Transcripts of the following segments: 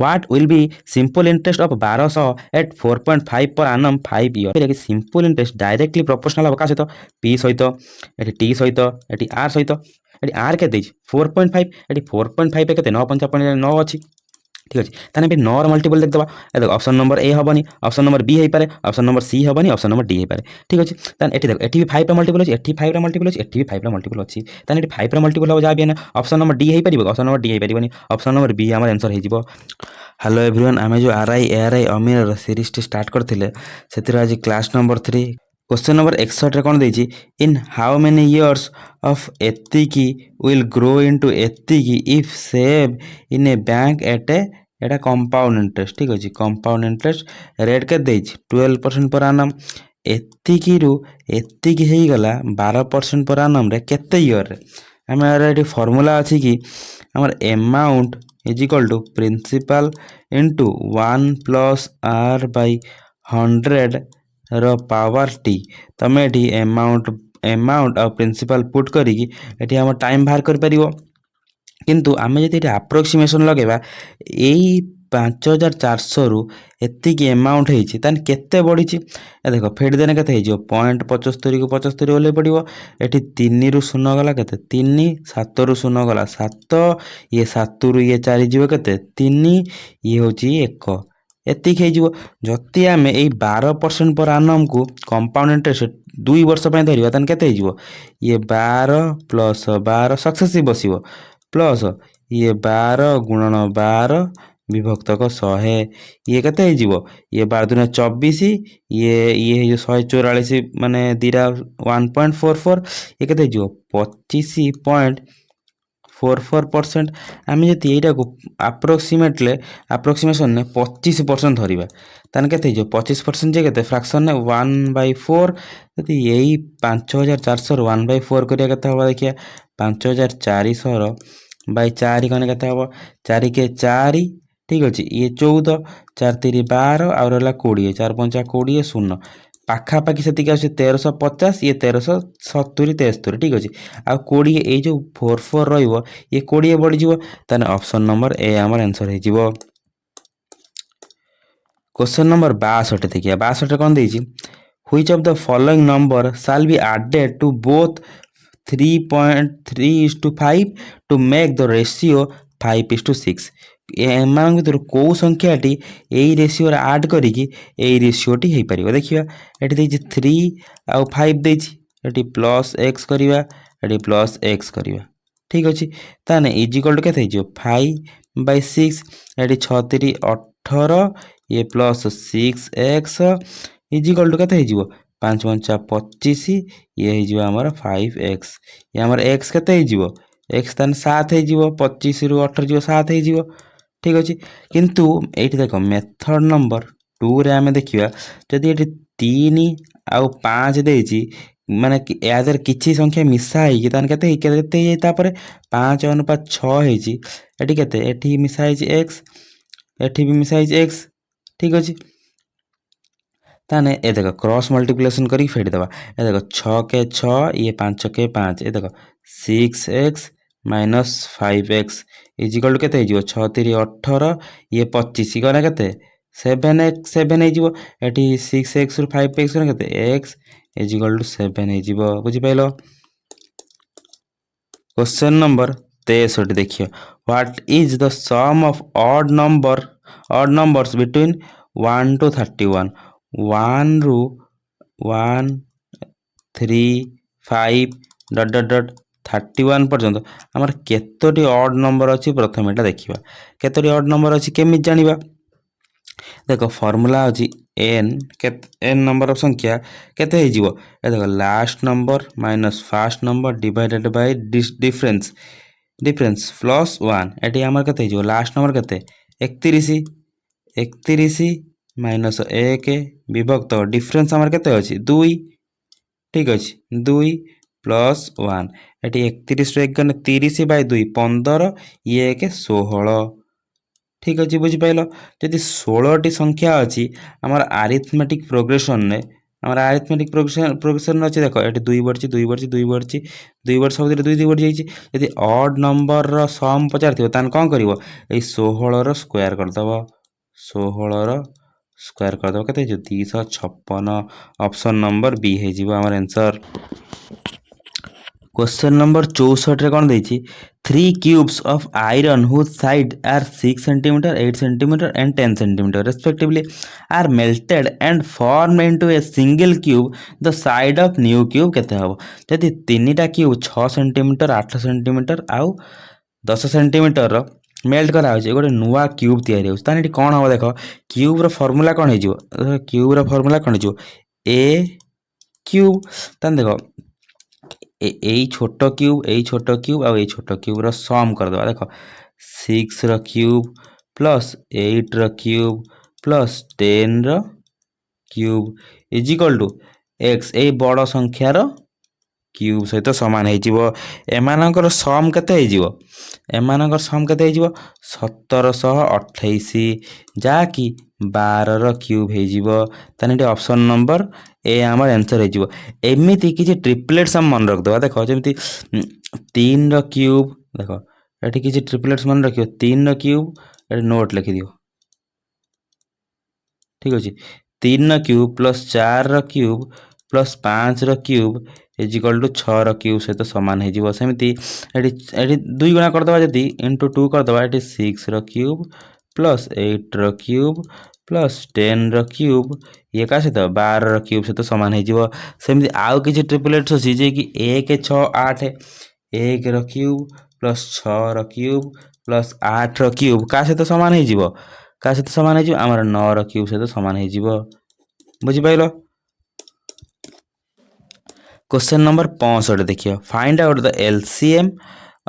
What will be simple interest of 1200 at 4.5 per annum 5 year? simple interest directly proportional হব কা সହିତ p সହିତ এটি t সହିତ এটি r সହିତ এটি r কেতে ଦେଇଛି 4.5 এটি 4.5 কেতে 9.9 ଅଛି ঠিক আছে তাহলে এটি নর মল্টিপল দেখদেবা দেখো অপশন নম্বর এ হবনি অপশন নম্বর বি হইপারে অপশন নম্বর সি হবনি অপশন নম্বর ডি হইপারে ঠিক আছে তাহলে এটি দেখো এটি বি 5 র মল্টিপল আছে এটি 5 র মল্টিপল আছে এটি বি 5 র মল্টিপল আছে তাহলে এটি 5 র মল্টিপল হব যা বি না অপশন নম্বর ডি হইপারিব অপশন নম্বর ডি হইপারিবনি অপশন নম্বর বি আমার आंसर হইଯିବ। हेलो एवरीवन आम जो आर आई एआर आई अमीर सीरीज टी स्टार्ट करते से आज क्लास नंबर 3 क्वेश्चन नंबर 61 रे कौन देछि in how many years of एतिकी विल ग्रो इनटू एतिकी if save in a bank at एटा कंपाउंड इंटरेस्ट ठीक अछि कंपाउंड इंटरेस्ट रेट के देछि 12% पर आनम एतिकी रु एतिकी हेई गला 12% पर आनम रे केते ईयर रे हम एटी फार्मूला अछि कि हमर amount is equal to principal into 1 plus R by 100 रो पावर टी तुम ये अमाउंट और प्रिंसिपल पुट करी हम टाइम बाहर कर परिवो किंतु आम जब अप्रोक्सीमेसन लगेगा यही 5400 रु एतिकी अमाउंट होती केते बढ़ी देख फेट देने के 0.75 को 75 ओल्हे पड़ो ये 3 रु 0 गला के 3 7 रु 0 गला 7 ये 7 रु ये 4 जीव के 3 ये हूँ 1 एतिक जदि आम यही 12% पर आनम को कंपाउंड इंटरेस्ट 2 वर्ष धरवा के ये 12 प्लस 12 सक्सेसिव बस प्लस ये 12 गुणन 12 विभक्तक 100 ये केते ये 12 दूना 24 ये 144 माने दीरा 1.44 ये केते 25.44% आम जब यहीटा को अप्रोक्सीमेसन ने 25% धरवा तान के 25% जे के फ्राक्शन ने 1/4 यदि यही 5400 1/4 करिया केते हबा देखिया 5400 बाई 4 कने केते हबो 4 के 4 ठीक अच्छे ये 14 4 3 12 आउ रहा 20 4 5 20 शून्य पाखापाखि से 1350 ये 1370 73 ठीक अच्छे आ 20 ये जो 44 रही ये 20 बढ़ीज ताने ऑप्शन नंबर ए आमर आंसर हो। क्वेश्चन नंबर 62 देखिए 62 कौन देछि which of the following number shall be added to both 3.3:5 to make the ratio 5:6 एम भर कौ संख्याटी यही रेसीो आड करी रेसीोटी हो पार देखिए ये 3 आउ 5 देती प्लस एक्स करवा ये प्लस एक्स करवा ठीक अच्छे ताने इजिकल टू के 5/6 ये 6 3 18 ये प्लस 6x इजिकल टू के 5 5 25 ये आमर 5x ये आमर x के एक्स तान 7 हो 25 रु 18 7 हो ठीक अच्छे किंतु ये देख मेथड नंबर 2 रे आम देखा जदि ये 3 आउ 5 देती माने यादर किसी संख्या मिसा होपर 5:6 ये मिसाई एक्स एटी भी मिसाई एक्स ठीक अच्छे ताने ये देख क्रॉस मल्टीप्लिकेशन करी फेट देवा ये देख 6 के 6 ये 5 के 5 ये देख 6x minus 5x is equal to के 6 3 18 ये 25 गला के 7x 7 ये 6x रु 5x के x इजिकल टू 7 हो बुझिपाल। क्वेश्चन नंबर 63 देखिए what is the sum of odd numbers between 1 to 31 1 रु 1 3 5 ... 31 पर्यंत आमर केतोटी ऑड नंबर अच्छी प्रथम एटा देखिबा केतोटी ऑड नंबर अच्छी केमी जानिबा देखो फॉर्मूला अछि n नंबर ऑफ संख्या केते हे जिवो ए देखो last number minus first number divided by difference plus 1 eighty आमर केते जिवो लास्ट नंबर केते 31 माइनस 1 विभक्त डिफरेंस आमर केते अछि 2 ठीक अछि 2 प्लस 1 ये 31 रु 1 गने 30/2 15 ये 16 ठीक अच्छे बुझिपाल जदि 16 टी संख्या अच्छी आमर आरिथमेटिक प्रोग्रेसन ने आम आरिथमेटिक प्रोग्रेसन अच्छे देख ये 2 बढ़ी 2 बढ़ी 2 बढ़ी 2 बढ़ सब 2 2 बढ़ी जाइए यदि अड नंबर सम पचार थो कौन कर 16 स्क्वायर करदेव 16 स्क्वायर करदेव के 256 ऑप्शन नंबर बी हो आम आंसर। क्वेश्चन नंबर 64 कौन देती 3 cubes of iron whose side are 6 cm 8 cm and 10 cm respectively are melted and formed into a single cube the side of new cube केते हबो जदि तीनटा cube 6 cm 8 cm आउ 10 cm रो melt करा होचे गोटे नुआ क्यूब तैयारी होछ ताने कौन हबो देखो क्यूब रो फार्मूला कौन हेजिवो क्यूब रो फार्मूला कौन हेजिवो a क्यूब ताने देखो এই ছোট কিউব এই ছোট কিউব আর এই ছোট কিউবর সম করদেবা দেখ 6 র কিউব প্লস 8 র কিউব প্লস 10 র cube is equal to x এই বড় সংখ্যার কিউব সহিত সমান হয়েযিব এমানଙ୍କର সম কেতে হয়েযিব এমানଙ୍କର সম কেতে হয়েযিব 1728 যাকি 12 র কিউব হয়েযিব তাহলে এটি অপশন নম্বর ए आम आंसर हो एमती किसी ट्रिपलेट सम मन रखिदेवा देख जमी 3 र क्यूब देख ये किसी ट्रिपलेट्स मन रख 3 र क्यूब ये नोट लिखिदिव ठीक अच्छे 3 र क्यूब प्लस 4 र क्यूब प्लस 5 र क्यूब इज इक्वल टू 6 र क्यूब सहित सामान हो सेमती ये 2 गुणा करदे जदि इंटू 2 करदे ये 6 र क्यूब प्लस 8 र क्यूब प्लस 10 र क्यूब ये क्या सहित 12 र क्यूब सहित सामान हो सेमती आउ किसी ट्रिपलेट्स अच्छी जे कि 1 6 8 1 र क्यूब प्लस 6 र क्यूब प्लस 8 र क्यूब क्या सहित सामान हो क्या सहित सामान हो आम 9 र क्यूब सहित सामान हो बुझिपाइल। क्वेश्चन नंबर 65 देखिए find out the LCM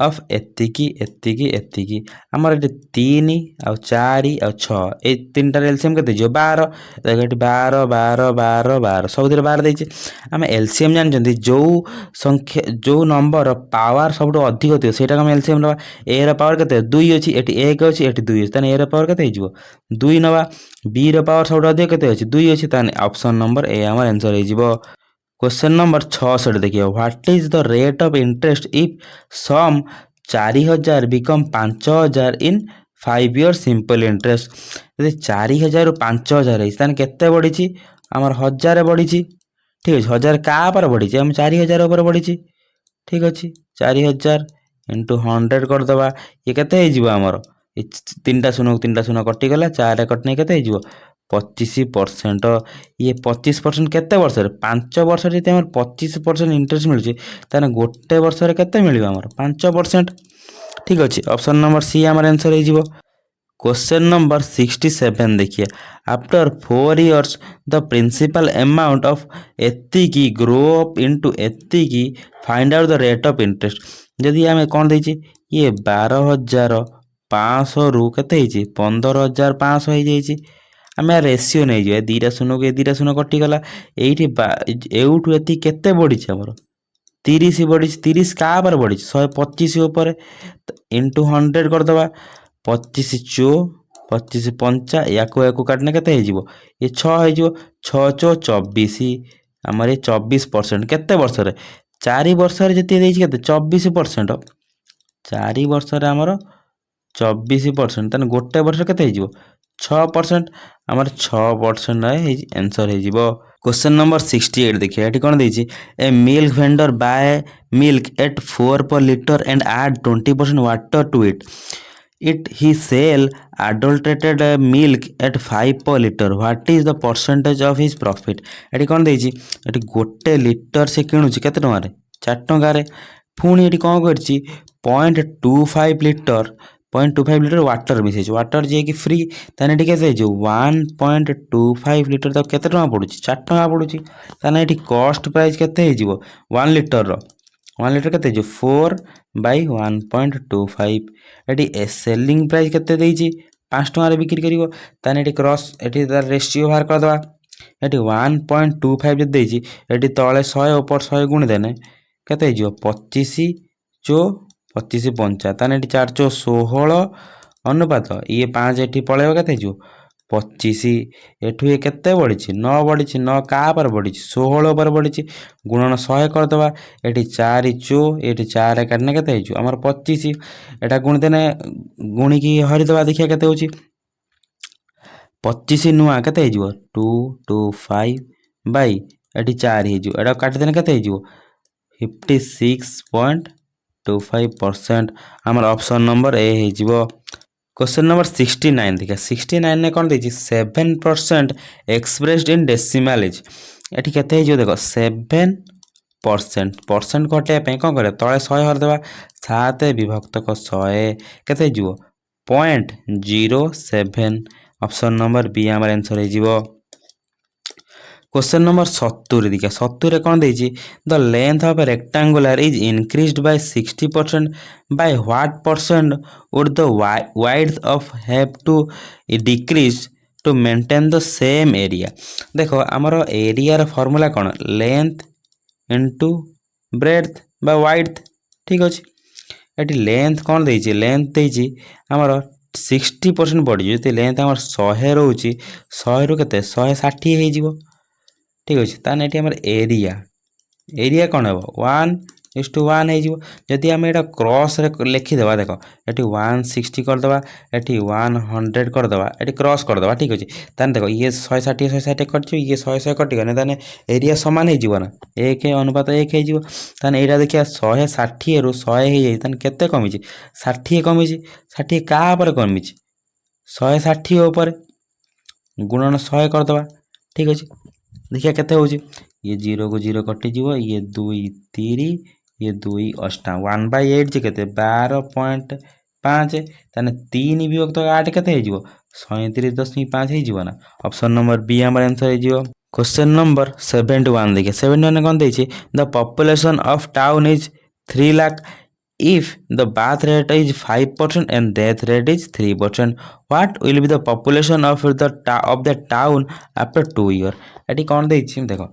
of एतिकी एतिकी एतिकी आमर ये 3 आउ 4 आउ 6 ए तीनटार एलसीएम केते जो 12 देख ये 12 12 12 12 सब 12 देछि आम एलसीएम जानछन्ती जो संख्या जो नंबर पावर सब अधिक थियो सेटा हम एलसीएम नबा ए र पावर केते 2 अछि एटी 1 अछि एटी 2 अछि तने ए र पावर केते हिजो 2 नबा बी र पावर सब अधिक केते अछि 2 अछि तने ऑप्शन नंबर ए हमर आंसर हिजो। क्वेश्चन नंबर 66 देखिए what is the rate of interest if sum 4000 become 5000 in 5 year simple interest यदि 4000 रु 5000 है केते बढ़ी आमर 1000 बढ़ी ठीक अच्छे 1000 क्या बढ़ी आम 4000 बढ़ी ठीक अच्छे 4000 इंटू 100 करदे ये केते आमर तीन टा शून्य कटिगला 4 कटने के 25% ये 25% केते वर्ष 5 वर्ष जी 25% इंटरेस्ट मिलूँ गोटे वर्ष के मिल 5% ठीक अच्छे ऑप्शन नंबर सी आम आंसर हो। क्वेश्चन नंबर 67 देखिए after 4 years the principal amount of एतिकी ग्रो अप इनटू एतिकी find out the rate of interest जदि आम कौन देछि ये 12,500 रु केते 15,500 हो जाइए आम रेसीो नहीं जाए 2टा शून्य को 2टा शून्य कटिगला एठू एति केते बढ़ी आमर 30 बढ़ी 30 क्या बढ़ी 125 उपर इंटू 100 करदे 25 चो 25 पंचा या काटने के ये 6 हो 6 चो 24 आमर ये 24% केते वर्ष 4 वर्ष जी 24% 4 वर्ष आमर 24% तेना गोटे वर्ष के 6% आमर 6% आंसर हो। क्वेश्चन नंबर 68 देखिए ये कौन देछि a milk vendor buy milk at 4 per litre and add 20% water to it he sell adulterated milk at 5 per liter what is the percentage of his profit ये कौन देछि ये गोटे लिटर से किणुची केते टंगारे 4 टंगारे पुणी ये कौन करछि 0.25 लीटर 0.25 लीटर वाटर मिसे वाटर जे कि फ्री ताने टी केते 1.25 लीटर तो केते टंगा पडुची 4 टंगा पडुची ताने एटी कॉस्ट प्राइस केते हे 1 लीटर रो 1 लीटर केते 4 बाई 1.25 ये सेलिंग प्राइस केते देछि 5 टंगा बिक्री करिवो ताने एटी क्रॉस एटी तार रेशियो बाहर कर दवा एटी 1.25 जे देछि एटी तळे 100 ऊपर 100 गुणी देने केते हे 25 चो 25 पंचा ताने 4 चो 16 अनुपात ये 5 एटी पळेबो केते 25 ଏଠୁ ଏ କେତେ ବଢ଼ିଛି 9 ବଢ଼ିଛି 9 କାହା ଉପରେ ବଢ଼ିଛି 16 ଉପରେ ବଢ଼ିଛି ଗୁଣନ 100 କରିଦେବା ଏଠି 4 ଚୁ ଏଠି 4 କାଟିଲେ କେତେ ହେଇଯିବ ଆମର 25 ଏଟା ଗୁଣିଦେଲେ ଗୁଣିକି ହରିଦେବା ଦେଖିବା କେତେ ହେଉଛି 25 ନୂଆ କେତେ ହେଇଯିବ 225 ବାଇ ଏଠି 4 ହେଇଯିବ ଏଟା କାଟିଦେଲେ କେତେ ହେଇଯିବ 56.25% ଆମର ଅପସନ୍ ନମ୍ବର ଏ ହେଇଯିବ क्वेश्चन नंबर 69 देखिए 69 ने कौन देछि 7% एक्सप्रेस्ड इन डेसिमल इज एठी केते हे जो देखो 7% परसेंट कटे पे कोन करे तळे 100 हर देबा 7 विभक्त को 100 केते जीवो 0.07 ऑप्शन नंबर बी हमर आंसर हे जीवो क्वेश्चन नंबर 70 देखिए 70 कौन देछि the length of a rectangular is increased by 60% by what percent would the width of have to decrease to maintain the same area देखो आमर एरिया रो फार्मूला कौन length into breadth by width ठीक अछि eighty length कौन देछि length देछि आमर 60% बढ़ी जति लेंथ आमर 100 रहउछि 100 रु केते 160 हे जिवो ठीक अच्छे ताने ये एरिया एरिया कौन हम 1:1 जदि आम यहाँ क्रॉस लिखिदेवा देख ये 160 करदे ये 100 करदे ये क्रॉस करदे ठीक अच्छे ताने देख ये 160 160 कट ये 100 कटिगने ताने एरिया सामान हो ना 1 अनुपात 1 हो यहाँ देखिए 160 रु 100 हो केते कमी 60 कमी 60 क्या कमी 160 उपर गुणन 100 करदे ठीक अच्छे देखिए केते होची ये 0 को 0 कटि जीवो ये 2 3 ये 2 8 1/8 जे केते 12.5 ताने 3 विभक्त 8 केते हे जीवो 37.5 हे जीवो ना ऑप्शन नंबर बी हमर आंसर हे जीवो क्वेश्चन नंबर 71 देखिए 71 कोन देछि the population of town is 3 lakh if the birth rate is 5% and death rate is 3% what will be the population of the town after 2 year eighty कौन देछि देखो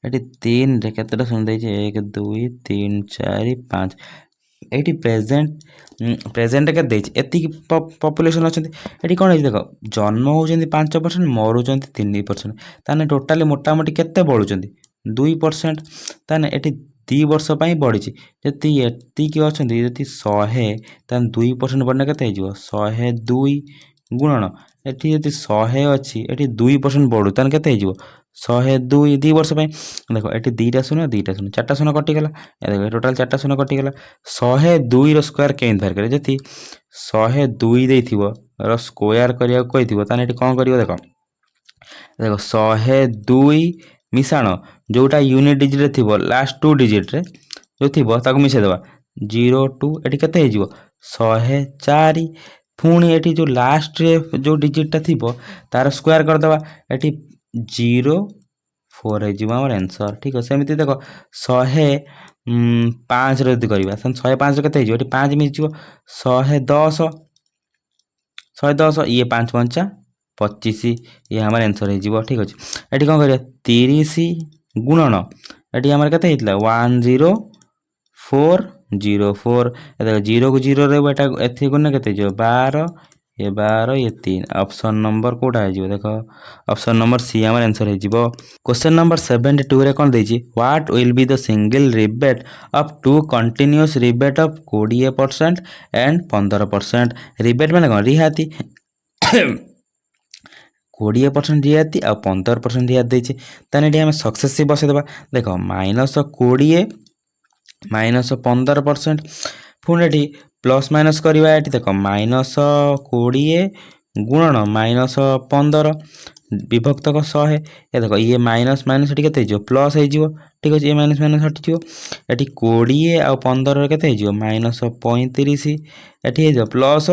eighty 3 रे केतेटा सुन देछि 1 2 3 4 5 एटी प्रेजेंट के देछि एति पॉपुलेशन अछंती एटी कोन है देखो जन्म होउछंती 5% मरुछंती 3% ताने टोटली मोटा मोटी केते बळुछंती 2% ताने एटी 2 वर्ष पई बढ़ी जति एति कि अछंती जति 100 ताने 2% बढ़ने केते हे जिवो 102 गुणन एटी जति 100 अछि एटी 2% बढ़ु ताने केते हे जिवो 102 2 वर्ष पई देखो एटी 2टा शून्य 4टा शून्य कटि गेला देखो टोटल 4टा शून्य कटि गेला 102 रो स्क्वायर केन बाहर करे जति 102 देथिबो रो स्क्वायर करिया कहिथिबो ताने एटी कोन करियो देखो 102 मिसाण जोटा यूनिट डिजिट रे थिबो लास्ट 2 डिजिट रे जो थिबो ताको मिसे देबा 02 एटी केते हे जिवो 104 पुणी एटी जो लास्ट रे जो डिजिट ता थिबो तार स्क्वायर कर देबा एटी 04 है जीवा हमर आंसर ठीक है सेमिति देखो 105 रे यदि करबा 105 रे केते हे जिवो एटी 5 मिस जिवो 110 ये 5 5 25 ये हमारे आंसर है जीवो ठीक अछि एटी कोन करिया 30 गुणन एटी हमर केते हितला 10404 देखो 0 को 0 रे बेटा एथि गुण केते जिवो 12 ये 12 ये 3 ऑप्शन नंबर कोटा है जीवो देखो ऑप्शन नंबर सी हमर आंसर है जीवो क्वेश्चन नंबर 72 रे कोन देछि what will be the single rebate of two continuous rebate of 20% and 15% rebate माने कोन रिहाती 20% रिहाती आ 15% रिहाती देछि ताने एटी हम सक्सेसिव बसे देबा देखो -20 -15% पुणी एटी प्लस माइनस करवा एटी देखो -20 गुणन -15 विभक्त को 100 ये देखो ये माइनस माइनस एटी केते जो प्लस हे जिवो ठीक अछि ये माइनस माइनस हटि जिवो एटी 20 आ 15 रे केते हे जिवो -35 एटी हे जो प्लस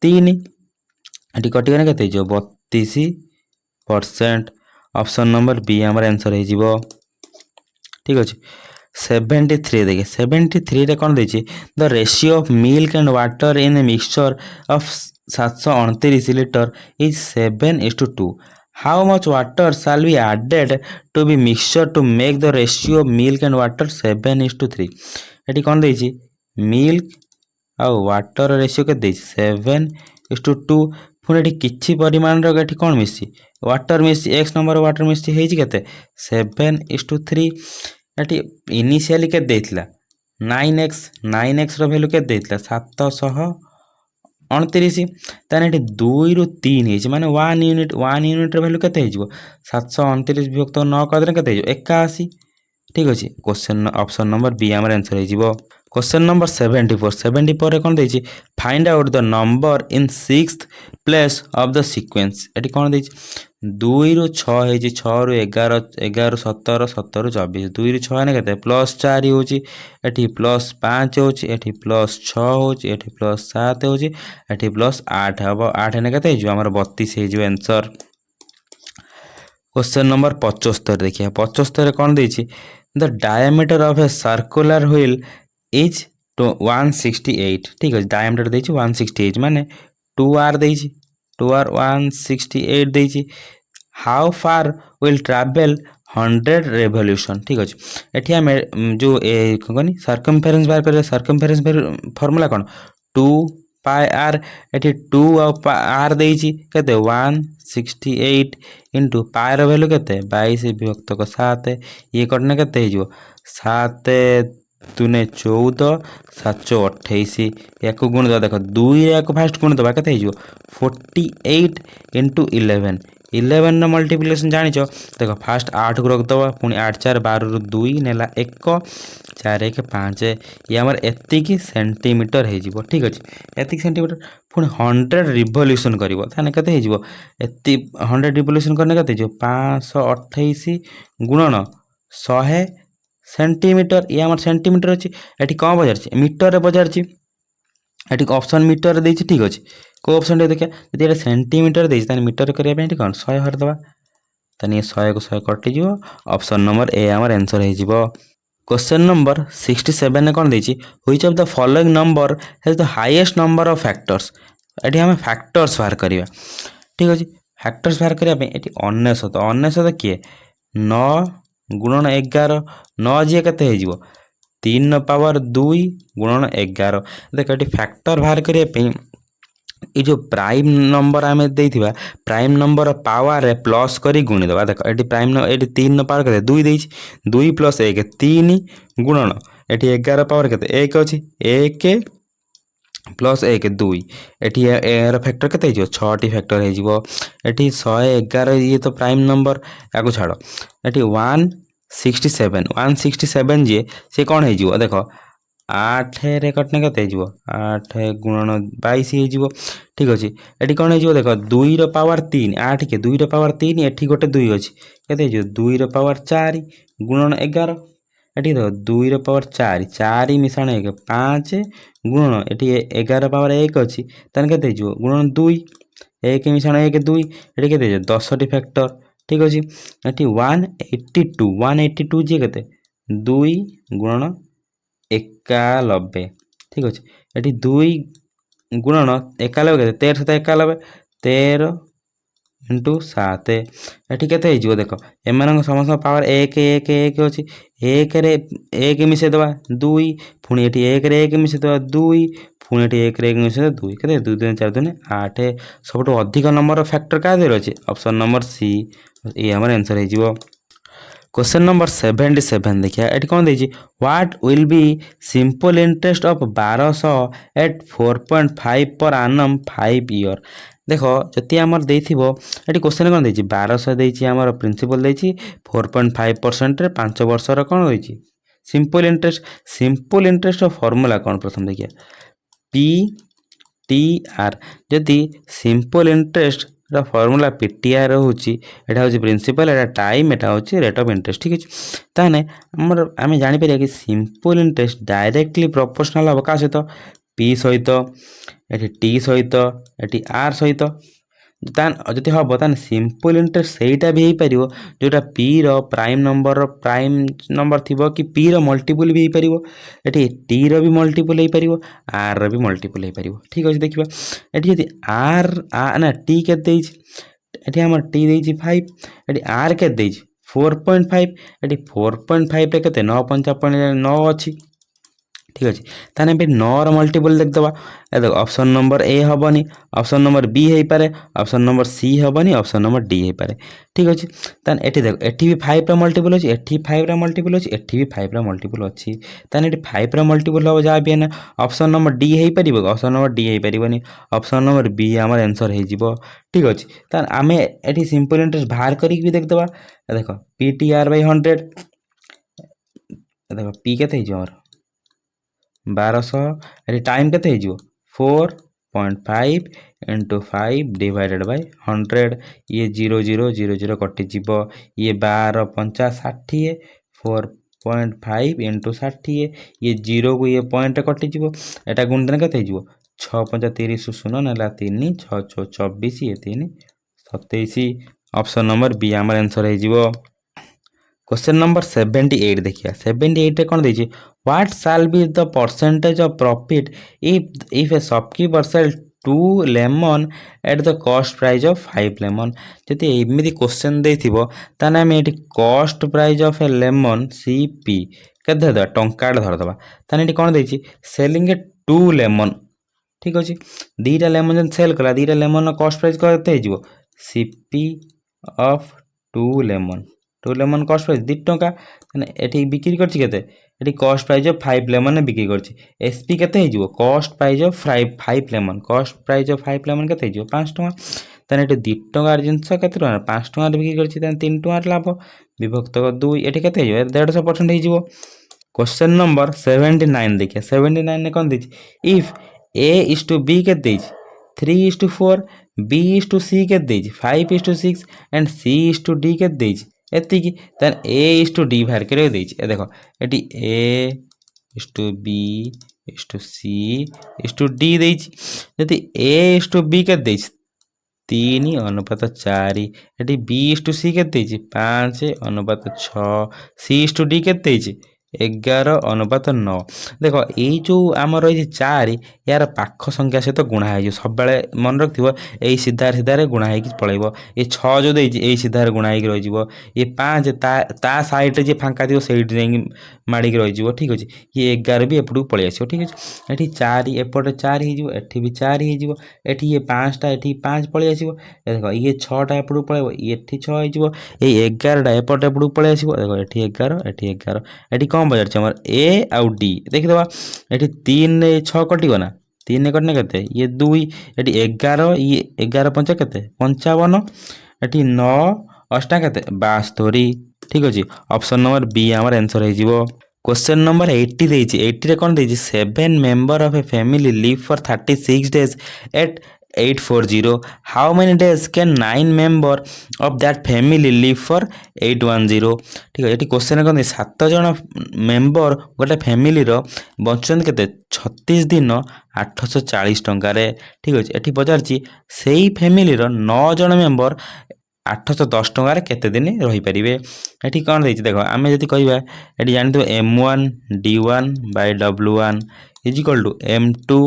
3 एटी कटि गने केते जो 32% ऑप्शन नंबर बी हमर आंसर हे जिवो ठीक अछि 73 देखिए 73 रे कौन देछि the ratio of milk and water in a mixture of 729 litre is 7:2 how much water shall be added to be mixture to make the ratio of milk and water 7:3 एटी कौन देछि मिल्क आ वाटर रेशियो के देछि 7:2 ପୁଣି ଏଠି କିଛି ପରିମାଣର ଏଠି କ'ଣ ମିଶିଛି ୱାଟର ମିଶିଛି ଏକ୍ସ ନମ୍ବର ୱାଟର ମିଶିଛି ହେଇଛି କେତେ 7:3 ଏଠି ଇନିସିଆଲି କେତେ ଦେଇଥିଲା 9x ର ଭ୍ୟାଲୁ କେତେ ଦେଇଥିଲା 729 ତାହେଲେ ଏଠି 2ରୁ 3 ହେଇଛି ମାନେ 1 ୟୁନିଟ୍ର ଭ୍ୟାଲୁ କେତେ ହେଇଯିବ 729 ବିଭକ୍ତ 9 କରିଦେଲେ କେତେ ହେଇଯିବ 81 ঠিক ଅଛି क्वेश्चन ऑप्शन नंबर बी आमर आंसर हो क्वेश्चन नंबर 74 कौन देछि find out the number in 6th place of the sequence एटी कौन देछि 2 रु 6 हेछि 6 रु 11 11 17 17 रु 24 2 रु 6 ने केते +4 होछि एटी +5 होछि एटी +6 होछि एटी +7 होछि एटी +8 हबो 8 ने केते हेजो हमर 32 हेजो आंसर क्वेश्चन नंबर 75 देखिए 75 कौन देछि the diameter of a circular wheel is 168 ठीक है डायमीटर देछि 168 माने 2r देछि 2r 168 देछि how far will travel 100 revolution ठीक अछि एठी हम जो कोनी सर्कमफेरेंस बार कर सर्कमफेरेंस फार्मूला कोन 2 पाई आर एठी 2 आर देछि केते 168 इंटू पाई रो वैल्यू केते 22 विभक्त 7 ये करने केते हिजो 7 दुने 14 728 याको गुण दबा देखो 2 याको फास्ट गुण दबा केते हिजो 48 इंटू 11 11 न मल्टीप्लिकेशन जानिछ देखो फास्ट 8 को रख दबा पुनी 8 4 12 रु 2 नेला 1 4 1 5 ये हमर एतिकी सेंटीमीटर हे जिवो ठीक अछि एतिकी सेंटीमीटर पुनी 100 रिवोल्यूशन करिवो ताने कते हे जिवो एति 100 रिवोल्यूशन करने कते जो 528 गुणन 100 सेंटीमीटर ये हमर सेंटीमीटर अछि एठी कम बजार छी मीटर रे बजार छी एठी ऑप्शन मीटर रे देछि ठीक अछि को ऑप्शन दे देखिया यदि एटा सेंटीमीटर देछि ताने मीटर करिया पे एठी कोन 100 हर दबा ताने 100 को 100 कटि जिवो ऑप्शन नंबर ए हमर आंसर हे जिवो क्वेश्चन नंबर 67 ने कोन देछि which of the following number has the highest number of factors एठी हम फैक्टर्स बाहर करिया ठीक अछि फैक्टर्स बाहर करिया पे एठी 99 किए 9 गुणन 11 9 जे कते हे जिवो 3 पावर 2 गुणन 11 देख एठी फैक्टर बाहर करिया पे ये जो प्राइम नंबर आमे देथिबा प्राइम नंबर पावर रे प्लस करी गुणी दबा देखो एटी प्राइम एटी 3 पावर केते 2 देछि 2 + 1 3 गुणन एटी 11 पावर केते 1 अछि 1 + 1 2 एटी एर फैक्टर केते हिजो 6 टी फैक्टर हे जिवो एटी 111 ये तो प्राइम नंबर याको छाड़ो एटी 167 जे से कोन हे जिवो देखो 8 रे कटने केते जिवो 8 गुणन 22 हे जिवो ठीक अछि एटी कोन हे जिवो देखो 2 रो पावर 3 8 के 2 रो पावर 3 एठी गोटे 2 अछि केते जिवो 2 रो पावर 4 गुणन 11 एठी देखो 2 रो पावर 4 4 मिसाण 1 5 गुणन एठी 11 पावर 1 अछि तन केते जिवो गुणन 2 1 मिसाण 1 2 एठी केते जिवो 10 टी फैक्टर ठीक अछि एठी 182 जे केते 2 गुणन 91 ठीक अछि एठी 2 गुणन 91 केते 13 91 13 इंटू 7 एठी केते हे जिवो देखो एमानक समस्त पावर 1 1 1 अछि 1 रे 1 मिसे दबा 2 पुनी एठी 1 रे 1 मिसे दबा 2 पुनी एठी 1 रे 1 मिसे 2 केते 2 2 4 2 8 सबटो अधिक नंबर फैक्टर का देर अछि ऑप्शन नंबर सी ये हमर आंसर हे जिवो क्वेश्चन नंबर 77 देखिए एटी कौन देछि what will be simple interest of 1200 at 4.5 per annum 5 year देखो जति हमर देथिबो एटी क्वेश्चन कौन देछि 1200 देछि हमर प्रिंसिपल देछि 4.5% रे 5 वर्ष र कौन देछि सिंपल इंटरेस्ट ऑफ फार्मूला कौन प्रथम देखिए पी टी आर जति सिंपल इंटरेस्ट फॉर्मूला पीटीआर होची एटा होची प्रिंसिपल एटा टाइम एटा होची रेट ऑफ इंटरेस्ट ठीक अछि ताने हमर आमे जानि परिया कि सिंपल इंटरेस्ट डायरेक्टली प्रोपोर्शनल हो का सहित पी सहित एठी टी सहित एठी आर सहित तान जति हबो तान सिंपल इंटरेस्ट सेटा भी हे परिवो जोटा पी रो प्राइम नंबर थिबो कि पी रो मल्टीपल भी हे परिवो एठी टी रो भी मल्टीपल हे परिवो आर रो भी मल्टीपल हे परिवो ठीक अछि देखिबा एठी यदि आर ना टी के देछि एठी हमर टी देछि 5 एठी आर के देछि 4.5 एठी 4.5 रे केते 9.9 अछि ठीक अच्छे ताने भी 9 मल्टीपल देखदबा देख ऑप्शन नंबर ए हेनी ऑप्शन नंबर बी हो पारे ऑप्शन नंबर सी हेनी ऑप्शन नंबर डी हो पारे ठीक अच्छे ताने एठी देख एठी भी 5 रा मल्टीपल अछि एठी 5 रा मल्टीपल अछि एठी भी 5 रा मल्टीपल अछि ताने एठी 5 रा मल्टीपल हो जा भी ना ऑप्शन नंबर डी हो परिबो ऑप्शन नंबर डी हो परिबोनी ऑप्शन नंबर बी हमर आंसर हे जिवो ठीक अच्छे ताने आमे एठी सिंपल इंटरेस्ट बाहर करी भी देखदबा देखो पीटीआर बाय 100 देखो पी केते हे हमर 1200 एटी टाइम केते हो 4.5 इंटू 5 डिवाइडेड बाय 100 ये 0000 कटिज ये 12 पंचा 60 4.5 इंटू 60 ये 0 को ये पॉइंट कटिज एटा गुणन केते हो 6 पंचा 30 शून्य ना 3 6 6 24 ये 3 27 ऑप्शन नंबर बी आमर आंसर है जीवो क्वेश्चन नंबर 78 देखिए 78 रे कौन देछि what shall be the percentage of profit if a shopkeeper sell 2 lemon at the cost price of 5 lemon जति एमिति क्वेश्चन देथिबो ताने हम एटी cost price of a lemon CP केते द टंका धर दबा ताने एटी कौन देछि सेलिंग ए 2 लेमन ठीक अछि दीटा लेमन जन सेल कला दीटा लेमन कॉस्ट प्राइस केते हेजिवो CP of 2 lemon 2 lemon cost price 2 टंका माने एठी बिक्री करछि केते एठी कॉस्ट प्राइस ऑफ 5 लेमन ने बिक्री करछि एसपी केते हेजिवो cost price of 5 lemon cost price of 5 lemon केते हेजिवो 5 टंका ताने एठी 2 टंका जिंस केते टंका 5 टंका बिक्री करछि ताने 3 टंका लाभ विभक्त 2 एठी केते हेजिवो 150% हेजिवो क्वेश्चन नंबर 79 देखिए 79 ने कोन दिछि if a is to b के देछि 3 is to 4 b is to c के देछि 5 is to 6 and c is to d के देछि एतिकी तन a is to d बाहर करे देछि ए देखो eighty a is to b is to c is to d देछि यदि a is to b के देछि 3 अनुपात 4 eighty b is to c के देछि 5 अनुपात 6 c is to d के देछि 11 अनुपात 9 देख यही जो आम रही 4 यार पाख संख्या सहित गुणा हो सब मन रख यही सीधार सीधार गुणा हो पलैब ये 6 जो देती सीधार गुणा हो रही ये 5 ता सैड्रे जी फाँका थी से माड़िक रही ठीक अच्छे ये 11 भी एपटू पलि आस ठीक अच्छे ये 4 एपटे 4 होठी भी 4 हो ये 5टा ये 5 पलि आस देख ये 6टा एपटू पलैब ये 6 हो 11टा एपटे एपटू पलि आस देख ये 11 ये 11 ये कौन बजार आमर ए आउ डी देखीदबा ये 3 6 कटिगला 3 कटने के ये 2 ये 11 ये 11 पंचा के 55 ये 9 अष्टा के 72 ठीक अच्छे ऑप्शन नंबर बी आमर आंसर हो क्वेश्चन नंबर 80 देछि 80 रे कोन देछि 7 member of a family live for 36 days at 840 how many days can 9 member of that family live for 810 ठीक है ये क्वेश्चन कौन 7 जन मेंबर गोटे फैमिली रो बंचन के 36 दिन 840 टंका ठीक अच्छे ये पचारची से ही फैमिली रो 9 जन मेंबर 810 टंकार केते दिन रही पारे ये कौन देख देख आम जब कह ये जानते M1 D1 by W1 is equal to M2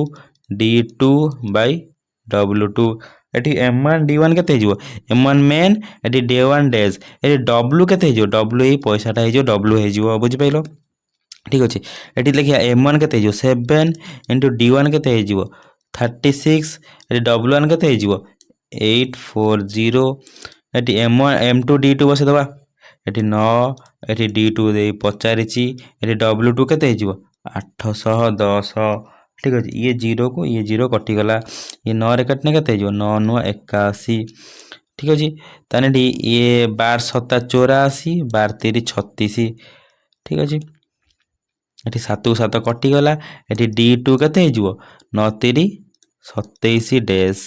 D2 by W2 ये M1 D1 केते हो M1 मेन ये D1 डेज ये W केते हो W ये पैसाटा हो W हो बुझिपाल ठीक अच्छे ये लिखा M1 केते हो 7 इंटू D1 केते हो 36 ये W1 केते हो 840 ये M1 M2 D2 बस दबा ये 9 ये D2 दे पचारिची ये W2 केते हो 810 ठीक अच्छे ये 0 को ये 0 कटिगला ये 9 रे कटने केते हो 9 9 81 ठीक अच्छे ताने ये 12 7 84 12 3 36 ठीक अच्छे ये 7 को 7 कटिगला ये D2 केते हो 9 3 27 डेज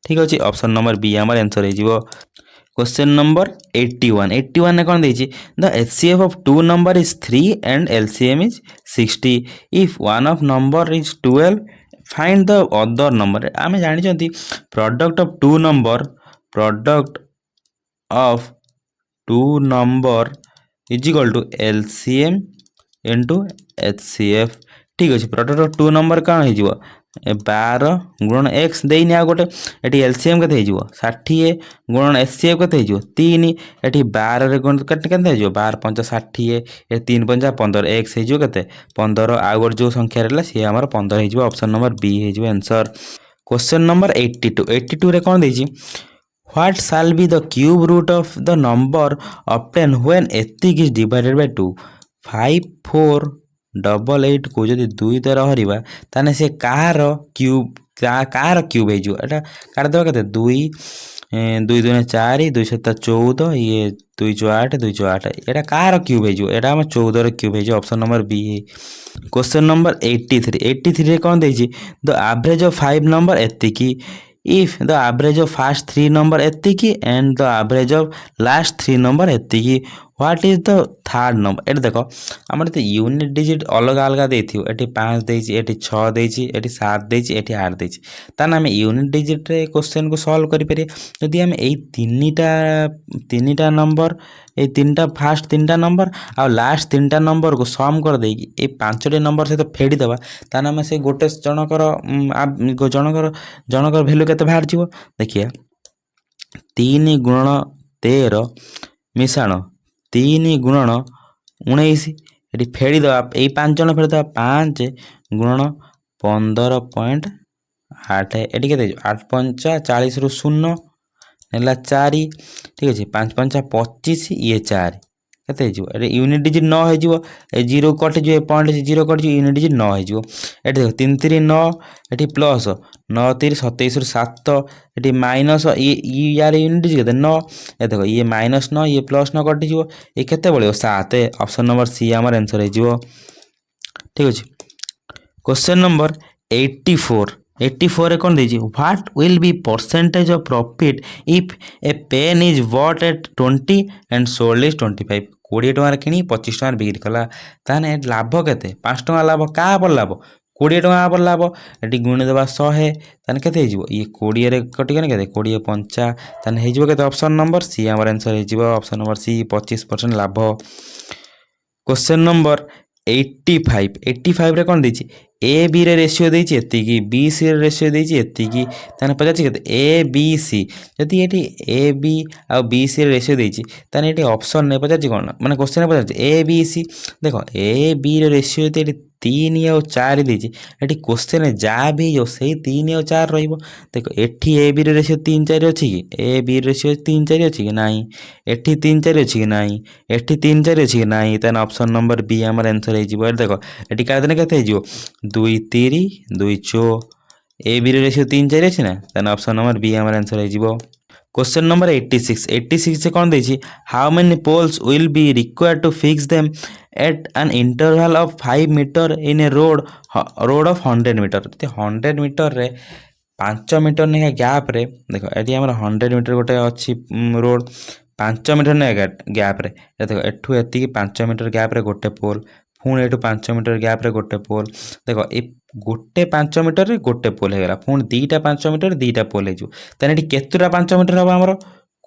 ठीक अच्छे ऑप्शन नंबर बी आमर आंसर हो क्वेश्चन नंबर 81 81 ने कौन देछि the HCF of two number is 3 and LCM is 60 if one of number is 12 find the other number आमे जानि छथि product of two number is equal to LCM into HCF ठीक अछि product of two number कौन हो 12 गुणन x देनी आ गोटे एटी एलसीएम केते हो 60 गुणन एचसीएफ केते हो 3 एटी 12 रे गुण केते हो 12 5 60 ए 3 5 15 x हो केते 15 आ गोटे जो संख्या रहला सी हमर 15 हो ऑप्शन नंबर बी हो आंसर। क्वेश्चन नंबर 82 रे कोन देछि What shall be the cube root of the number obtained when एतिक is divided by 2 5 4 double 8 को जदि 2 द्वारा हरिबा ताने से कार क्यूब हे जो एटा काट देबा केते 2 2 2 4 2 7 14 ये 2 8 2 8 एटा कार क्यूब हे जो एटा हम 14 रो क्यूब हे जो ऑप्शन नंबर बी है। क्वेश्चन नंबर 83 रे कोन देछि द एवरेज ऑफ 5 नंबर एतिकी if the average of first 3 number एतिकी and the average of last 3 number एतिकी what is the third number एट देखो आमर तो यूनिट डिजिट अलग अलग देथियो एटी 5 देछि एटी 6 देछि एटी 7 देछि एटी 8 देछि तान हम यूनिट डिजिट रे क्वेश्चन को सॉल्व करि परिए यदि हम एई तीनटा नंबर ए तीनटा फास्ट तीनटा नंबर आ लास्ट तीनटा नंबर को सम कर देकी ए पांचटी नंबर से तो फेडी देबा तान हम से गोटे जनकर वैल्यू केते बाहर जीवो देखिए 3 गुणन 13 मिसाण 3 गुणन 19 एटी फेडी दबा ए 5 जन फेडी दबा 5 गुणन 15.8 एटी केते 8 5 40 रु 0 नेला 4 ठीक अछि 5 5 25 ये 4 केते हिजो ए यूनिट डिजिट 9 हिजो ए 0 कट जो पॉइंट 0 कट जो यूनिट डिजिट 9 हिजो एटी देखो 3 3 9 एटी प्लस 9 3 27 रु 7 एटी माइनस ये यार यूनिट डिजिट केते 9 ए देखो ये माइनस 9 ये प्लस 9 कट हिजो ए केते बळियो 7 ऑप्शन नंबर सी हमर आंसर हिजो ठीक अछि। क्वेश्चन नंबर 84 रे कोन देछि what will be percentage of profit if a pen is bought at 20 and sold is 25 20 टका किनी 25 टका बिक्री कला ताने लाभ केते 5 टका लाभ का पर लाभ 20 टका पर लाभ एटी गुणी देबा 100 ताने केते हिजो ये 20 रे कटि गने केते 20 5 ताने हिजो केते ऑप्शन नंबर सी हमर आंसर हिजो ऑप्शन नंबर सी 25% लाभ। क्वेश्चन नंबर 85 रे कोन देछि ए बी रे रेशियो देछि एतिकी बी सी रे रेशियो देछि एतिकी ताने पचाछि केते ए बी सी जदि एटी ए बी आ बी सी रे रेशियो देछि ताने एटी ऑप्शन ने पचाछि कोन माने क्वेश्चन ने पचाछि ए बी सी देखो ए बी रे रेशियो एटी 3 और 4 देछि एटी क्वेश्चन ने जा भी जो सही 3 और 4 रहइबो देखो एठी ए बी रे रेशियो 3 4 अछि कि ए बी रे रेशियो 3 4 अछि कि नाही एठी 3 4 अछि कि नाही एठी 3 4 अछि कि नाही ताने ऑप्शन नंबर बी हमर आंसर हे जिवो देखो एटी का देने केते हे जिवो 2 3 2 4 ए बी रे रेशियो 3 4 अछि ना ताने ऑप्शन नंबर बी हमर आंसर हे जिवो। क्वेश्चन नंबर 86 से कौन देछि how many poles will be required to fix them at an interval of 5 metre in a road of 100 metre 100 metre रे 5 मीटर ने गैप रे देखो एटी हमर 100 मीटर गोटे अछि रोड 5 मीटर ने गैप रे देखो एठू एति 5 मीटर गैप रे गोटे पोल पुणी एठू 5 मीटर गैप रे गोटे पोल देखो ए गोटे 5 मीटर रे गोटे पोल हे गला पुणी दीटा 5 मीटर दीटा पोल हे जो तने एटी केतुरा 5 मीटर हबो हमरो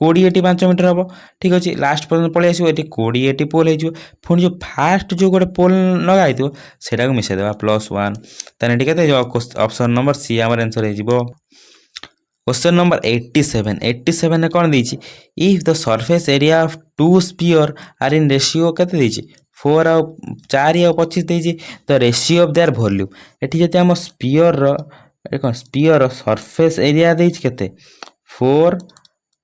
20 टी 5 मीटर हबो ठीक अछि लास्ट पर्यंत पळे आसीबो एटी 20 टी पोल हे जो पुणी जो फास्ट जो गोटे पोल लगाइ दियो सेटा को मिसे देबा +1 तने एटी केते ऑप्शन नंबर सी हमर आंसर हे जिवो। क्वेश्चन नंबर 87 ने कौन देछि if the surface area of two sphere are in ratio केते देछि 4 और 4 और 25 देछि the ratio of their volume एठी जति हम स्फीयर रो देखो स्फीयर सरफेस एरिया देछि केते 4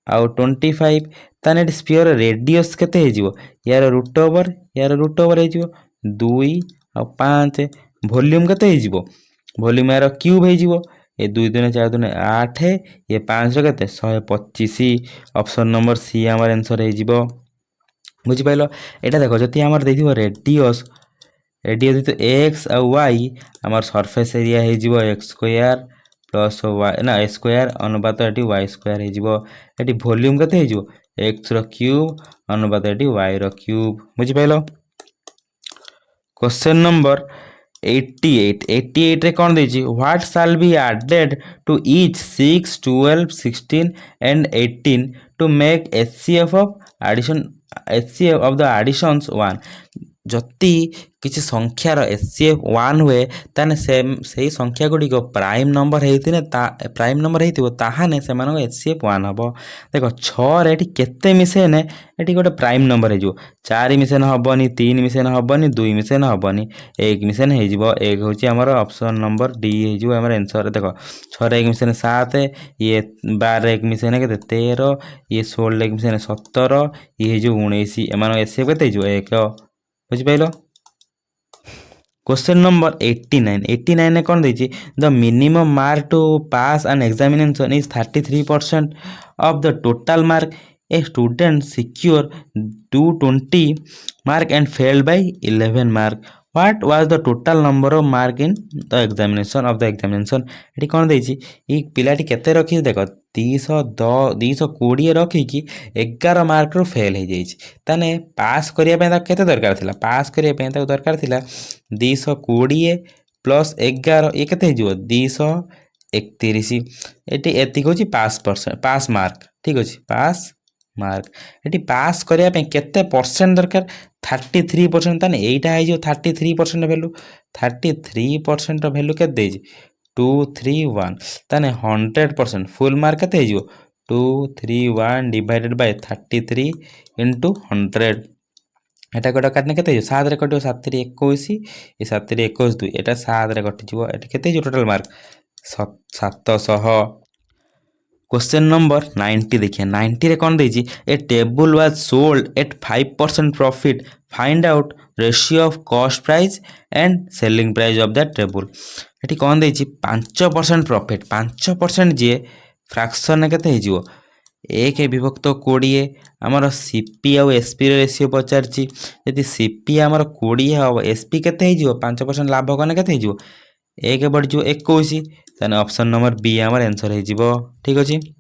और 25 ताने एठी स्फीयर रेडियस केते हे जिवो यार रूट ओवर हे जिवो 2 और 5 वॉल्यूम केते हे जिवो वॉल्यूम यार क्यूब हे जिवो ये 2 2 4 2 8 ये 5 केते 125 ऑप्शन नंबर सी हमर आंसर हे जिवो बुझि पाइलो एटा देखो जति हमर देथिबो रेडियस तो x और y हमर सरफेस एरिया हे जिवो x स्क्वायर प्लस y ना a स्क्वायर अनुपात एटी y स्क्वायर हे जिवो एटी वॉल्यूम केते हे जिवो x रो क्यूब अनुपात एटी y रो क्यूब बुझि पाइलो। क्वेश्चन नंबर 88 रे कौन देछि what shall be added to each 6 12 16 and 18 to make HCF of addition HCF of the additions 1 ଯଦି କିଛି ସଂଖ୍ୟାର ଏଚସିଏଫ୍ 1 ହୁଏ ତାହେଲେ ସେଇ ସଂଖ୍ୟା ଗୁଡ଼ିକ ପ୍ରାଇମ୍ ନମ୍ବର ହେଇଥିବ ତାହେଲେ ସେମାନଙ୍କ ଏଚସିଏଫ୍ 1 ହେବ। ଦେଖ 6ରେ ଏଠି କେତେ ମିଶେଇଲେ ଏଠି ଗୋଟେ ପ୍ରାଇମ୍ ନମ୍ବର ହେଇଯିବ। 4 ମିଶେଇଲେ ହେବନି, 3 ମିଶେଇଲେ ହେବନି, 2 ମିଶେଇଲେ ହେବନି, 1 ମିଶେଇଲେ ହେଇଯିବ। 1 ହେଉଛି ଆମର ଅପସନ୍ ନମ୍ବର ଡି ହେଇଯିବ ଆମର ଆନ୍ସର୍। ଦେଖ 6ରେ 1 ମିଶେଇଲେ 7, ଇଏ 12ରେ 1 ମିଶେଇଲେ କେତେ 13, ଇଏ 16ରେ 1 ମିଶେଇଲେ 17, ଇଏ ହେଇଯିବ 19। ଏମାନଙ୍କ ଏଚସିଏଫ୍ କେତେ ହେଇଯିବ 1। ବୁଝିପାରିଲ? Question number 89। 89 कौन देती the minimum mark to pass an examination is 33% of the total mark. A student secure 220 mark and failed by 11 mark. What was the total number of mark in the examination of the examination. ये कौन देती ये पिलाटी केते रखी देख 220 रखिकी 11 mark रू fail हो जाइए। ताने पास करने केते दरकार थिला, पास करने दरकार थिला 220 प्लस 11 ये केते हो 231। एटी एतिक होची पास मार्क। ठीक अच्छे पास मार्क एटी पास करने केते परसेंट दरकार 33%। ताने एटा है 33% वैल्यू। 33% वैल्यू के 231 ताने 100% फुल मार्क के 231 डिवाइडेड बाय 33 इंटू 100। एटा कटा काटने के 7 रे कटियो 7 रे 21, ये 7 रे 21 2 एटा 7 रे कटिजिवो। एटा केते टोटल मार्क 700। क्वेश्चन नंबर 90 देखिए। 90 रे कौन देजी a table was sold at 5% profit. Find out ratio of cost price and selling price of that table. एटी कौन देजी 5% प्रॉफिट। 5% जे फ्रैक्शन केते हेजिवो 1 विभक्त 20। आमर सीपी आउ एसपी रेशियो पचारची। यदि सीपी आमर 20 हम एसपी केते हेजिवो 5% लाभ कने केते हेजिवो 1 बढ़िजिवो 21। ताने ऑप्शन नंबर बी आमर आंसर हेजिवो। ठीक अछि।